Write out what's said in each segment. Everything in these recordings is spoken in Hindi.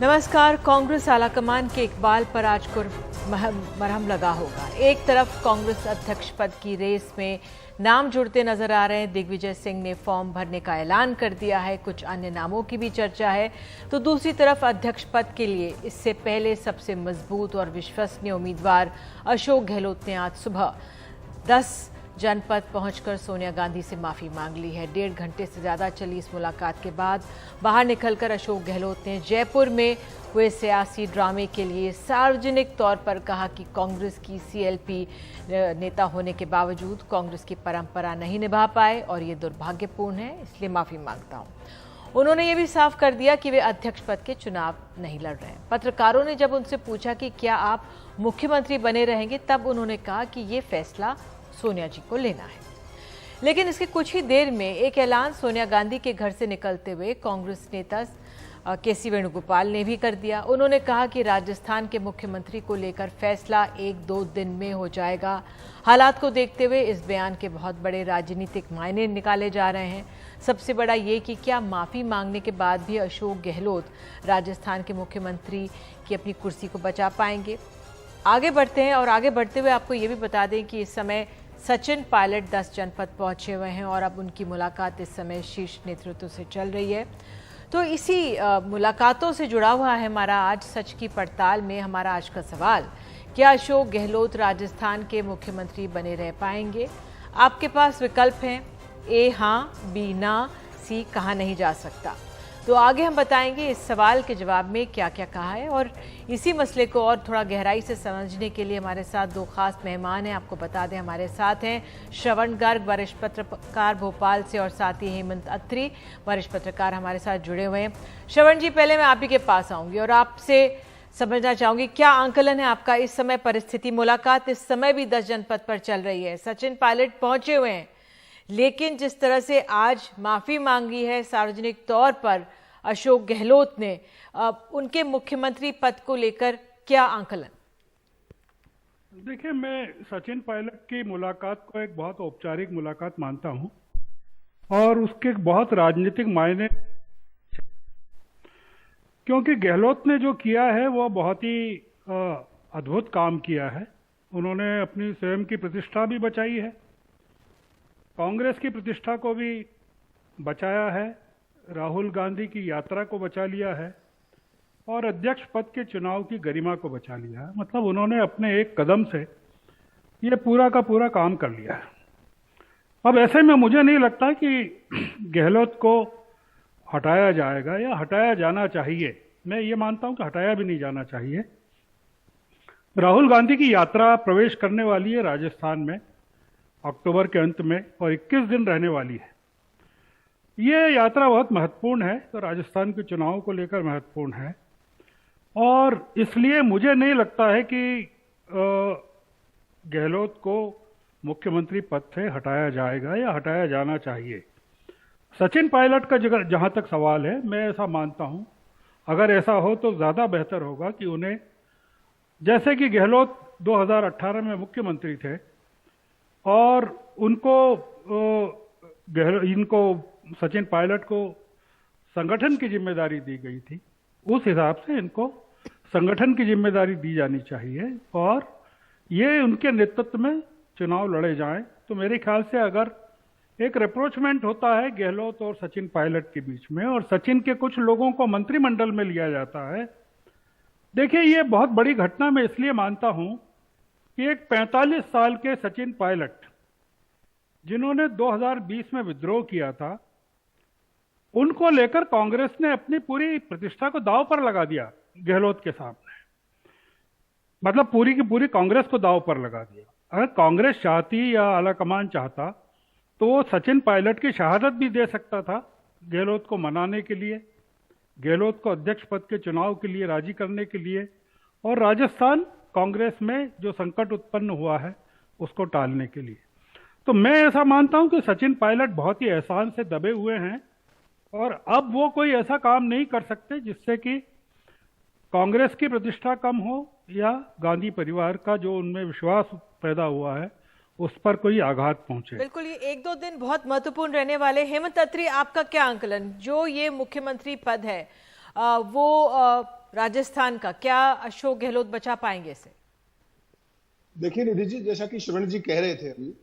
नमस्कार। कांग्रेस आलाकमान के इकबाल पर आज मरहम लगा होगा। एक तरफ कांग्रेस अध्यक्ष पद की रेस में नाम जुड़ते नजर आ रहे हैं। दिग्विजय सिंह ने फॉर्म भरने का ऐलान कर दिया है, कुछ अन्य नामों की भी चर्चा है। तो दूसरी तरफ अध्यक्ष पद के लिए इससे पहले सबसे मजबूत और विश्वसनीय उम्मीदवार अशोक गहलोत ने आज सुबह 10 जनपद पहुंचकर सोनिया गांधी से माफी मांग ली है। 1.5 घंटे से ज्यादा चली इस मुलाकात के बाद बाहर निकलकर अशोक गहलोत ने जयपुर में हुए सियासी ड्रामे के लिए सार्वजनिक तौर पर कहा कि कांग्रेस की सीएलपी नेता होने के बावजूद कांग्रेस की परंपरा नहीं निभा पाए और ये दुर्भाग्यपूर्ण है, इसलिए माफी मांगता हूं। उन्होंने ये भी साफ कर दिया कि वे अध्यक्ष पद के चुनाव नहीं लड़ रहे हैं। पत्रकारों ने जब उनसे पूछा कि क्या आप मुख्यमंत्री बने रहेंगे, तब उन्होंने कहा कि ये फैसला सोनिया जी को लेना है। लेकिन इसके कुछ ही देर में एक ऐलान सोनिया गांधी के घर से निकलते हुए कांग्रेस नेता केसी वेणुगोपाल ने भी कर दिया। उन्होंने कहा कि राजस्थान के मुख्यमंत्री को लेकर फैसला 1-2 दिन में हो जाएगा। हालात को देखते हुए इस बयान के बहुत बड़े राजनीतिक मायने निकाले जा रहे हैं। सबसे बड़ा ये कि क्या माफी मांगने के बाद भी अशोक गहलोत राजस्थान के मुख्यमंत्री की अपनी कुर्सी को बचा पाएंगे। आगे बढ़ते हैं और आगे बढ़ते हुए आपको ये भी बता दें कि इस समय सचिन पायलट 10 जनपद पहुंचे हुए हैं और अब उनकी मुलाकात इस समय शीर्ष नेतृत्व से चल रही है। तो इसी मुलाकातों से जुड़ा हुआ है हमारा आज सच की पड़ताल में हमारा आज का सवाल, क्या अशोक गहलोत राजस्थान के मुख्यमंत्री बने रह पाएंगे? आपके पास विकल्प हैं, ए हाँ, बी ना, सी कहा नहीं जा सकता। तो आगे हम बताएंगे इस सवाल के जवाब में क्या क्या कहा है। और इसी मसले को और थोड़ा गहराई से समझने के लिए हमारे साथ 2 खास मेहमान हैं। आपको बता दें हमारे साथ हैं श्रवण गर्ग, वरिष्ठ पत्रकार भोपाल से, और साथ ही हेमंत अत्री, वरिष्ठ पत्रकार हमारे साथ जुड़े हुए हैं। श्रवण जी, पहले मैं आप ही के पास आऊंगी और आपसे समझना चाहूंगी क्या आंकलन है आपका इस समय परिस्थिति। मुलाकात इस समय भी 10 जनपद पर चल रही है, सचिन पायलट पहुंचे हुए हैं, लेकिन जिस तरह से आज माफी मांगी है सार्वजनिक तौर पर अशोक गहलोत ने, उनके मुख्यमंत्री पद को लेकर क्या आंकलन? देखिए, मैं सचिन पायलट की मुलाकात को एक बहुत औपचारिक मुलाकात मानता हूं और उसके बहुत राजनीतिक मायने, क्योंकि गहलोत ने जो किया है वो बहुत ही अद्भुत काम किया है। उन्होंने अपनी स्वयं की प्रतिष्ठा भी बचाई है, कांग्रेस की प्रतिष्ठा को भी बचाया है, राहुल गांधी की यात्रा को बचा लिया है और अध्यक्ष पद के चुनाव की गरिमा को बचा लिया है। मतलब उन्होंने अपने एक कदम से ये पूरा का पूरा काम कर लिया है। अब ऐसे में मुझे नहीं लगता कि गहलोत को हटाया जाएगा या हटाया जाना चाहिए। मैं ये मानता हूं कि हटाया भी नहीं जाना चाहिए। राहुल गांधी की यात्रा प्रवेश करने वाली है राजस्थान में अक्टूबर के अंत में और 21 दिन रहने वाली है। ये यात्रा बहुत महत्वपूर्ण है, तो राजस्थान के चुनाव को लेकर महत्वपूर्ण है और इसलिए मुझे नहीं लगता है कि गहलोत को मुख्यमंत्री पद से हटाया जाएगा या हटाया जाना चाहिए। सचिन पायलट का जहां तक सवाल है, मैं ऐसा मानता हूं, अगर ऐसा हो तो ज़्यादा बेहतर होगा कि उन्हें, जैसे कि गहलोत 2018 में मुख्यमंत्री थे और इनको सचिन पायलट को संगठन की जिम्मेदारी दी गई थी, उस हिसाब से इनको संगठन की जिम्मेदारी दी जानी चाहिए और ये उनके नेतृत्व में चुनाव लड़े जाएं। तो मेरे ख्याल से अगर एक रिप्रोचमेंट होता है गहलोत और सचिन पायलट के बीच में और सचिन के कुछ लोगों को मंत्रिमंडल में लिया जाता है, देखिए ये बहुत बड़ी घटना मैं इसलिए मानता हूं कि एक 45 साल के सचिन पायलट जिन्होंने 2020 में विद्रोह किया था, उनको लेकर कांग्रेस ने अपनी पूरी प्रतिष्ठा को दांव पर लगा दिया गहलोत के सामने। मतलब पूरी की पूरी कांग्रेस को दांव पर लगा दिया। अगर कांग्रेस चाहती या आलाकमान चाहता तो वो सचिन पायलट की शहादत भी दे सकता था गहलोत को मनाने के लिए, गहलोत को अध्यक्ष पद के चुनाव के लिए राजी करने के लिए और राजस्थान कांग्रेस में जो संकट उत्पन्न हुआ है उसको टालने के लिए। तो मैं ऐसा मानता हूं कि सचिन पायलट बहुत ही एहसान से दबे हुए हैं और अब वो कोई ऐसा काम नहीं कर सकते जिससे कि कांग्रेस की प्रतिष्ठा कम हो या गांधी परिवार का जो उनमें विश्वास पैदा हुआ है उस पर कोई आघात पहुंचे। बिल्कुल, ये 1-2 दिन बहुत महत्वपूर्ण रहने वाले। हेमंत अत्री, आपका क्या आंकलन, जो ये मुख्यमंत्री पद है वो राजस्थान का, क्या अशोक गहलोत बचा पाएंगे इसे? देखिए निधि जी, जैसा कि श्रवण जी कह रहे थे अभी,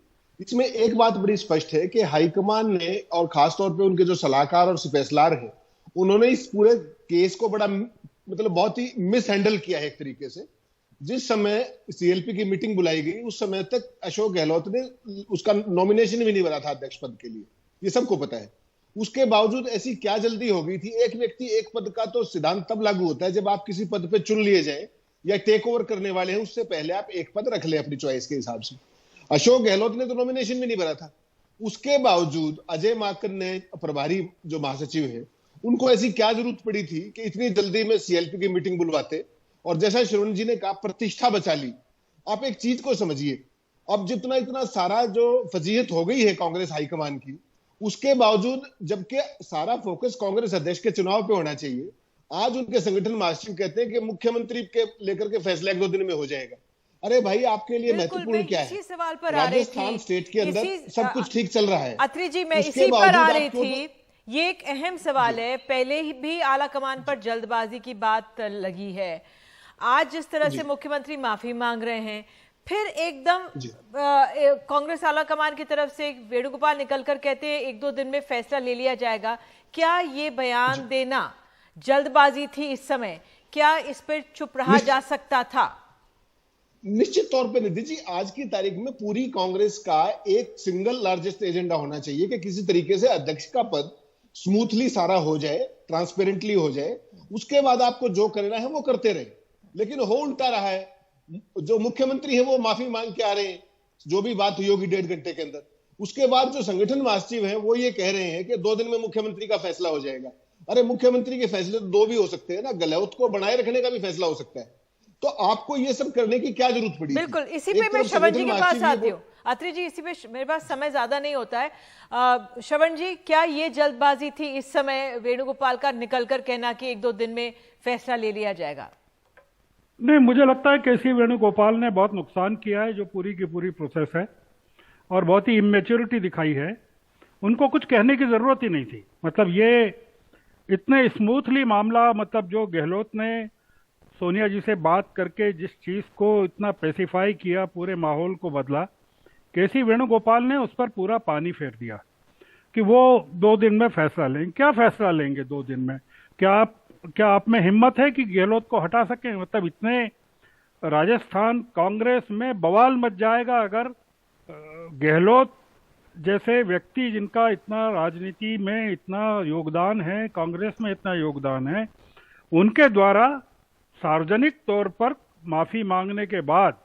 इसमें एक बात बड़ी स्पष्ट है कि हाईकमान ने और खासतौर पे उनके जो सलाहकार और फैसलार हैं, उन्होंने इस पूरे केस को बड़ा मतलब बहुत ही मिस हैंडल किया है एक तरीके से। जिस समय सीएलपी की मीटिंग बुलाई गई उस समय तक अशोक गहलोत ने उसका नॉमिनेशन भी नहीं भरा था अध्यक्ष पद के लिए, ये सबको पता है। उसके बावजूद ऐसी क्या जल्दी हो गई थी? एक व्यक्ति एक पद का तो सिद्धांत तब लागू होता है जब आप किसी पद पे चुन लिए जाए या टेक ओवर करने वाले हैं, उससे पहले आप एक पद रख ले अपनी चॉइस के हिसाब से। अशोक गहलोत ने तो नॉमिनेशन भी नहीं भरा था। उसके बावजूद अजय माकन ने, प्रभारी जो महासचिव है, उनको ऐसी क्या जरूरत पड़ी थी कि इतनी जल्दी में सीएलपी की मीटिंग बुलवाते? और जैसा श्रवण जी ने कहा, प्रतिष्ठा बचा ली। आप एक चीज को समझिए, अब जितना इतना सारा जो फजीहत हो गई है कांग्रेस हाईकमान की, उसके बावजूद जबकि सारा फोकस कांग्रेस अध्यक्ष के चुनाव पे होना चाहिए, आज उनके संगठन महासचिव कहते हैं कि मुख्यमंत्री के लेकर के फैसला 1-2 दिन में हो जाएगा। अरे भाई, आपके लिए महत्वपूर्ण क्या है? सवाल पर राजस्थान स्टेट के अंदर सब कुछ ठीक चल रहा है। अत्री जी, मैं इसी पर आ रही थी। ये एक अहम सवाल है। पहले ही भी आला कमान पर जल्दबाजी की बात लगी है। आज जिस तरह से मुख्यमंत्री माफी मांग रहे हैं, फिर एकदम कांग्रेस आला कमान की तरफ से वेणुगोपाल निकलकर कहते हैं 1-2 दिन में फैसला ले लिया जाएगा। क्या ये बयान देना जल्दबाजी थी इस समय? क्या इस पर चुप रहा जा सकता था? निश्चित तौर पे निधि जी, आज की तारीख में पूरी कांग्रेस का एक सिंगल लार्जेस्ट एजेंडा होना चाहिए कि किसी तरीके से अध्यक्ष का पद स्मूथली सारा हो जाए, ट्रांसपेरेंटली हो जाए। उसके बाद आपको जो करना है वो करते रहे। लेकिन हो उल्टा रहा है। जो मुख्यमंत्री है वो माफी मांग के आ रहे हैं, जो भी बात हुई होगी 1.5 घंटे के अंदर। उसके बाद जो संगठन महासचिव हैं वो ये कह रहे हैं कि 2 दिन में मुख्यमंत्री का फैसला हो जाएगा। अरे, मुख्यमंत्री के फैसले तो 2 भी हो सकते हैं ना, गहलोत को बनाए रखने का भी फैसला हो सकता है। तो आपको ये सब करने की क्या जरूरत पड़ी? बिल्कुल, इसी पे मैं श्रवण जी के पास आती हूँ। अत्री जी, इसी पे मेरे पास समय ज्यादा नहीं होता है। श्रवण जी, क्या ये जल्दबाजी थी इस समय वेणुगोपाल का निकलकर कहना कि 1-2 दिन में फैसला ले लिया जाएगा? नहीं, मुझे लगता है केसी वेणुगोपाल ने बहुत नुकसान किया है जो पूरी की पूरी प्रोसेस है, और बहुत ही इमेच्योरिटी दिखाई है। उनको कुछ कहने की जरूरत ही नहीं थी। मतलब ये इतने स्मूथली मामला, मतलब जो गहलोत ने सोनिया जी से बात करके जिस चीज को इतना पेसिफाई किया, पूरे माहौल को बदला, केसी वेणुगोपाल ने उस पर पूरा पानी फेर दिया कि वो 2 दिन में फैसला लेंगे। क्या फैसला लेंगे 2 दिन में? क्या आप में हिम्मत है कि गहलोत को हटा सकें? मतलब इतने राजस्थान कांग्रेस में बवाल मच जाएगा अगर गहलोत जैसे व्यक्ति, जिनका इतना राजनीति में इतना योगदान है, कांग्रेस में इतना योगदान है, उनके द्वारा सार्वजनिक तौर पर माफी मांगने के बाद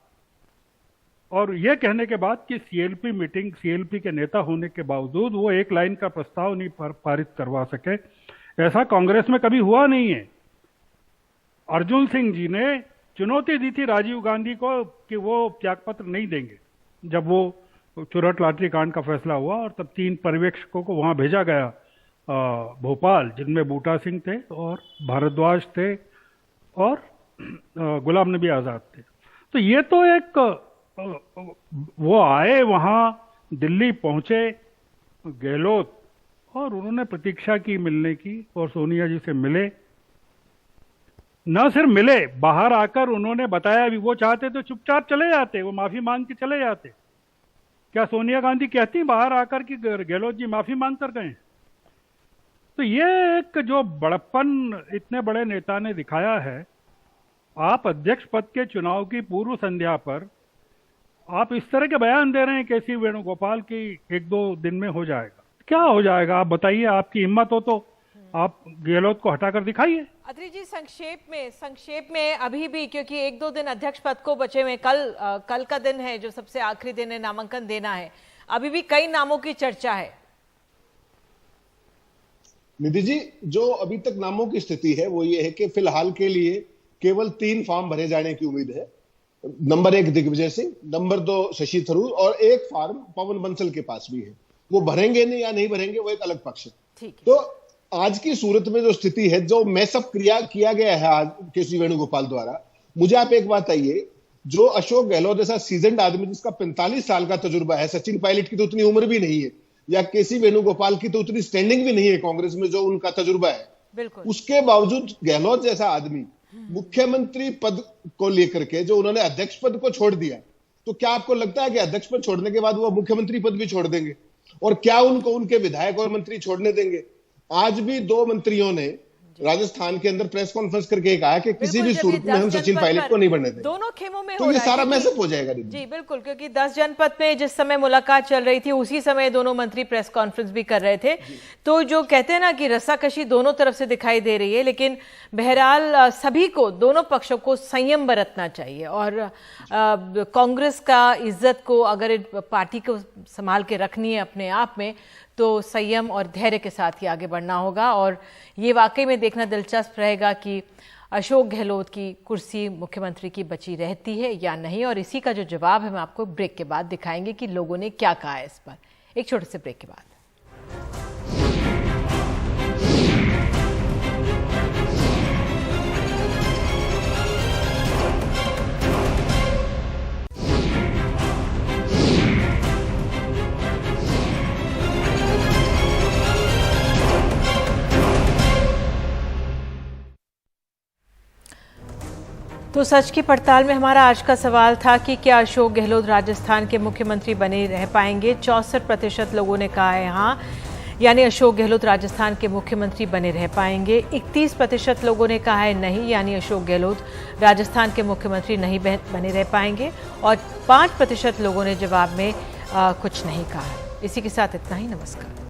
और यह कहने के बाद कि सीएलपी के नेता होने के बावजूद वो एक लाइन का प्रस्ताव नहीं पारित करवा सके, ऐसा कांग्रेस में कभी हुआ नहीं है। अर्जुन सिंह जी ने चुनौती दी थी राजीव गांधी को कि वो त्यागपत्र नहीं देंगे जब वो चुरट लॉटरी कांड का फैसला हुआ, और तब 3 पर्यवेक्षकों को वहां भेजा गया भोपाल, जिनमें बूटा सिंह थे और भारद्वाज थे और गुलाम नबी आजाद थे। तो ये तो एक वो आए, वहां दिल्ली पहुंचे गहलोत, और उन्होंने प्रतीक्षा की मिलने की, और सोनिया जी से मिले। न सिर्फ मिले, बाहर आकर उन्होंने बताया भी, वो चाहते तो चुपचाप चले जाते, वो माफी मांग के चले जाते। क्या सोनिया गांधी कहती बाहर आकर कि गहलोत जी माफी मांग कर गए? तो ये एक जो बड़प्पन इतने बड़े नेता ने दिखाया है। आप अध्यक्ष पद के चुनाव की पूर्व संध्या पर आप इस तरह के बयान दे रहे हैं केसी वेणुगोपाल की 1-2 दिन में हो जाएगा। क्या हो जाएगा आप बताइए? आपकी हिम्मत हो तो आप गहलोत को हटाकर दिखाइए। अत्री जी, संक्षेप में अभी भी, क्योंकि 1-2 दिन अध्यक्ष पद को बचे हुए, कल का दिन है जो सबसे आखिरी दिन है, नामांकन देना है, अभी भी कई नामों की चर्चा है। निधि जी, जो अभी तक नामों की स्थिति है वो ये है कि फिलहाल के लिए केवल 3 फॉर्म भरे जाने की उम्मीद है। नंबर 1 दिग्विजय सिंह, नंबर 2 शशि थरूर, और एक फॉर्म पवन बंसल के पास भी है। वो भरेंगे नहीं या नहीं भरेंगे वो एक अलग पक्ष है। तो आज की सूरत में जो स्थिति है, जो मैसअप किया गया है आज केसी वेणुगोपाल द्वारा, मुझे आप एक बात आइए, जो अशोक गहलोत जैसा सीजन्ड आदमी जिसका 45 साल का तजुर्बा है, सचिन पायलट की तो उतनी उम्र भी नहीं है, या केसी वेणुगोपाल की तो उतनी स्टैंडिंग भी नहीं है कांग्रेस में जो उनका तजुर्बा है, उसके बावजूद गहलोत जैसा आदमी मुख्यमंत्री पद को लेकर के जो उन्होंने अध्यक्ष पद को छोड़ दिया, तो क्या आपको लगता है कि अध्यक्ष पद छोड़ने के बाद वो मुख्यमंत्री पद भी छोड़ देंगे? और क्या उनको उनके विधायक और मंत्री छोड़ने देंगे? आज भी 2 मंत्रियों ने राजस्थान के अंदर प्रेस कॉन्फ्रेंस करके कहा कि किसी भी सूरत में हम सचिन पायलट को नहीं बनने देंगे। दोनों खेमों में तो ये सारा मैसेज हो जाएगा। जी बिल्कुल, क्योंकि 10 जनपद में जिस समय मुलाकात चल रही थी उसी समय दोनों मंत्री प्रेस कॉन्फ्रेंस भी कर रहे थे। तो जो कहते हैं ना कि रस्साकशी दोनों तरफ से दिखाई दे रही है, लेकिन बहरहाल सभी को, दोनों पक्षों को संयम बरतना चाहिए और कांग्रेस का इज्जत को अगर पार्टी को संभाल के रखनी है अपने आप में, तो संयम और धैर्य के साथ ही आगे बढ़ना होगा। और ये वाकई में देखना दिलचस्प रहेगा कि अशोक गहलोत की कुर्सी मुख्यमंत्री की बची रहती है या नहीं। और इसी का जो जवाब है मैं आपको ब्रेक के बाद दिखाएंगे कि लोगों ने क्या कहा है इस पर, एक छोटे से ब्रेक के बाद। तो सच की पड़ताल में हमारा आज का सवाल था कि क्या अशोक गहलोत राजस्थान के मुख्यमंत्री बने रह पाएंगे। 64% लोगों ने कहा है हाँ, यानी अशोक गहलोत राजस्थान के मुख्यमंत्री बने रह पाएंगे। 31% लोगों ने कहा है नहीं, यानी अशोक गहलोत राजस्थान के मुख्यमंत्री नहीं बने रह पाएंगे। और 5% लोगों ने जवाब में कुछ नहीं कहा। इसी के साथ इतना ही, नमस्कार।